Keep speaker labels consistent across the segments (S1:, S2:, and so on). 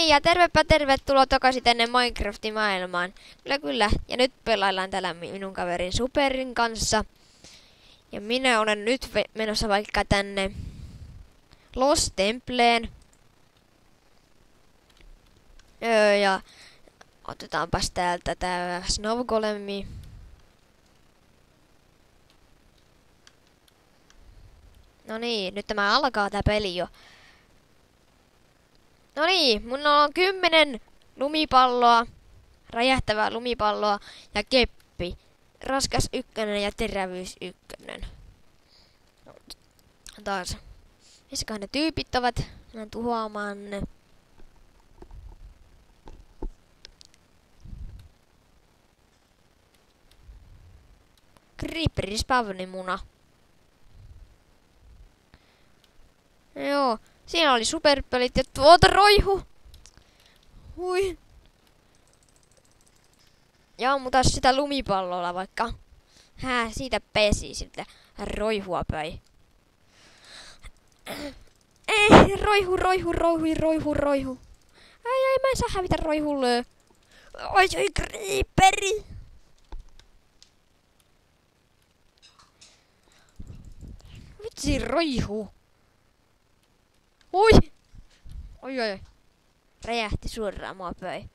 S1: Ja tervetuloa takaisin tänne Minecraftin maailmaan. Kyllä. Ja nyt pelaillaan täällä minun kaverin Superin kanssa. Ja minä olen nyt menossa vaikka tänne Lost Templeen. Ja otetaanpas täältä tää Snow Golemi. No niin, nyt tämä alkaa tää peli jo. No niin, mun on 10 lumipalloa, räjähtävää lumipalloa ja keppi. Raskas 1 ja terävyys 1. Taas. Missäköhän ne tyypit ovat? Mä tuhoamaan ne. Creeperi spavnimuna. Joo. Siinä oli superpelit ja tuota roihu. Hui. Ja ammutaan sitä lumipallolla vaikka. Siitä pesi sitä roihua päin. Roihu. Ai, mä en saa hävitä roihulle. Oi, creeperi. Vitsi, roihu. Ui! Oi. Räjähti suoraan mua päin.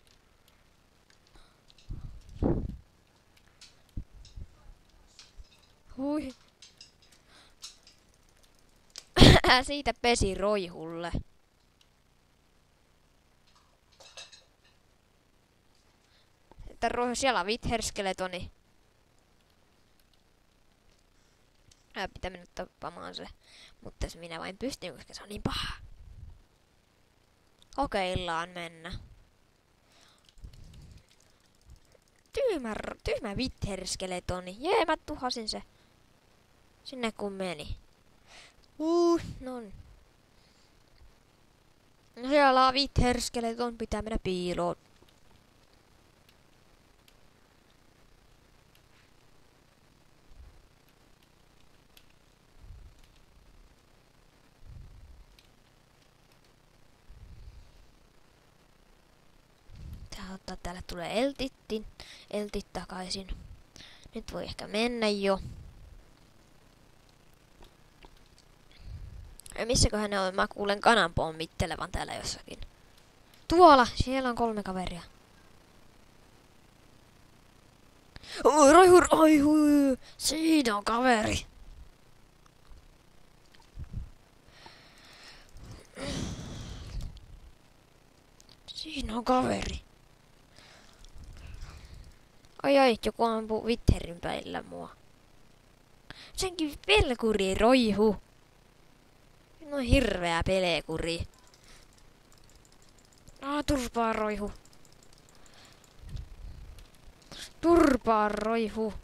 S1: Hui. Siitä pesi roihulle. Että roihu siellä on Wither-skeletoni. Pitää mennä tappamaan se. Mutta se minä vain pystyn, koska se on niin paha. Kokeillaan mennä. Tyhmä Wither-skeletoni. Jee, mä tuhasin se. Sinne kun meni. Non. No siellä on Wither-skeleton, pitää mennä piiloon. Täällä tulee eltit takaisin. Nyt voi ehkä mennä jo. Ja missäköhän ne on? Mä kuulen kanan pommittelevan täällä jossakin. Tuolla! Siellä on 3 kaveria. Roihu! Siinä on kaveri. Siinä on kaveri. Ai, joku ampuu Witherin päillä mua. Senkin pelkuri roihu. No hirveä pelekuri. Turpaa roihu. Turpaa roihu.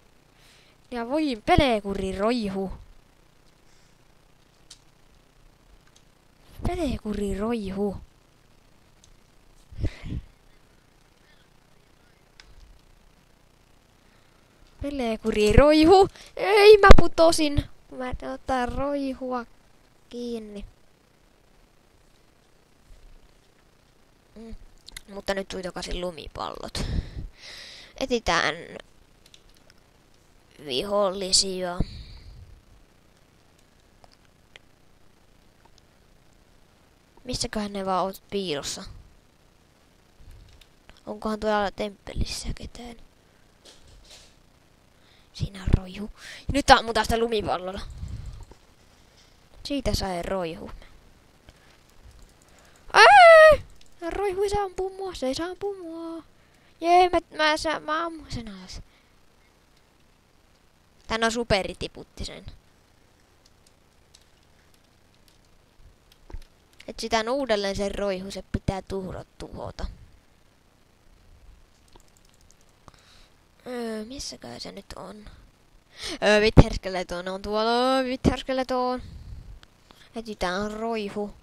S1: Ja voi pelekuri roihu. Pelekuri roihu. Pelekuri roihu. Ei, mä putosin. Mä otan roihua kiinni. Mutta nyt tuli takaisin lumipallot. Etitään vihollisia. Missäköhän ne vaan oot piilossa? Onkohan tuolla temppelissä ketään? Siinä on roihu. Ja nyt ammutaan sitä lumipallolla. Siitä sai roihu. Roihu ei saa ampua mua, se ei saa ampua mua. Jee, mä ammun sen alas. Tän on superi tiputti sen. Etsitään uudelleen sen roihu, se pitää tuhota. Missäkään se nyt on? Wither-skeleton on tuolla. Wither-skeleton. Etsitään roihu.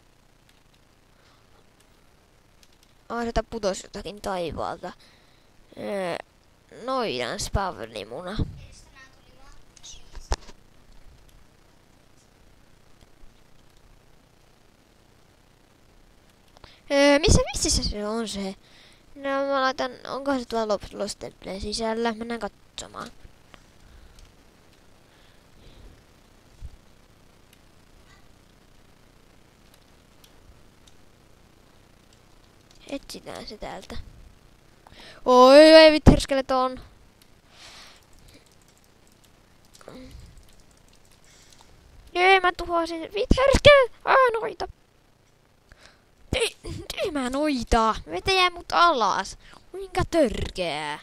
S1: Sieltä putosi jotakin taivaalta. Noidan spavnimuna. Missä vississä se on se? No mä laitan, onko se tuolla Lost Templen sisällä? Mennään katsomaan. Etsitään se täältä. Oi, Wither-skeleton. Jee, mä tuhoasin Wither-skeleton. Noita. Tyhmää noita. Vetäjää mut alas. Kuinka törkeää.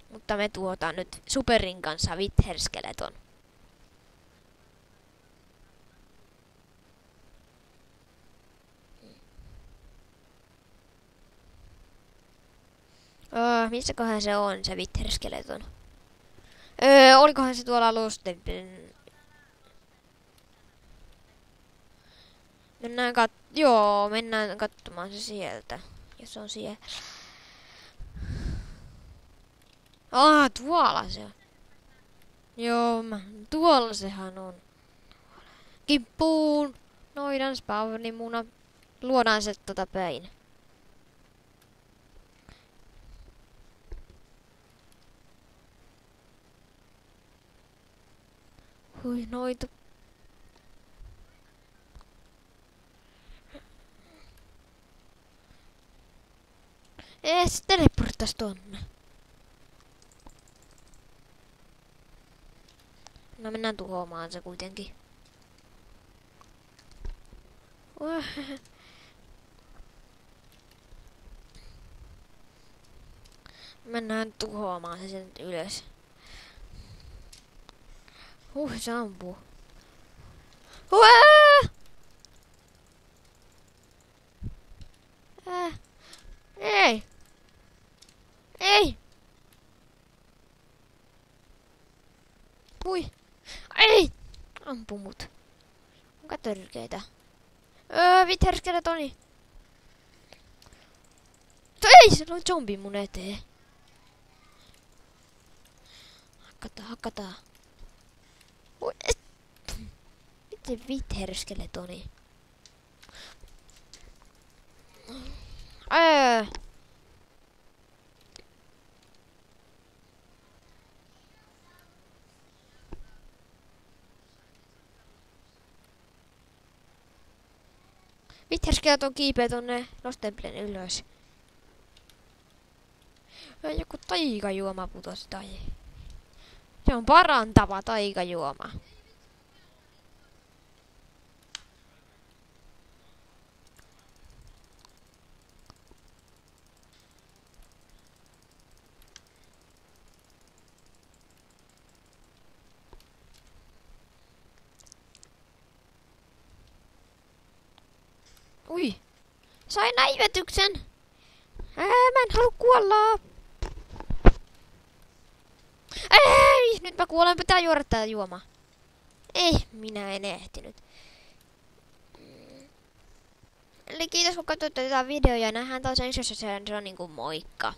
S1: Mutta me tuhotaan nyt Superin kanssa Wither-skeleton. Missäköhän se on, se Wither-skeleton? Olikohan se tuolla Lost Templen? Mennään katsomaan se sieltä. Jos on siellä. Tuolla se on. Joo, tuolla sehän on. Kimppuun. Noidan spawnimuna. Luodaan se päin. Hui, noitu. Se teleporttas tonne. No mennään tuhoamaan se kuitenkin. Mennään tuhoamaan se sen ylös. Se ampuu. Ei! Ei! Hui! Ei! Ampu mut. Onko törkeitä? Wither-skeletoni! Ei! Se on zombi mun eteen. Hakataan. Miten Wither-skeletoni? Wither-skeleton kiipee tonne Lost Templen ylös. Joku taikajuoma putosi tai. Se on parantava taikajuoma. Ui! Sain näivetyksen! Mä en halua kuolla! Ei! Nyt mä kuolen, pitää juoda tää juoma. Ei, minä en ehtinyt. Eli kiitos kun katsoitte tätä videoa ja nähdään taas ensi, se on niinku moikka.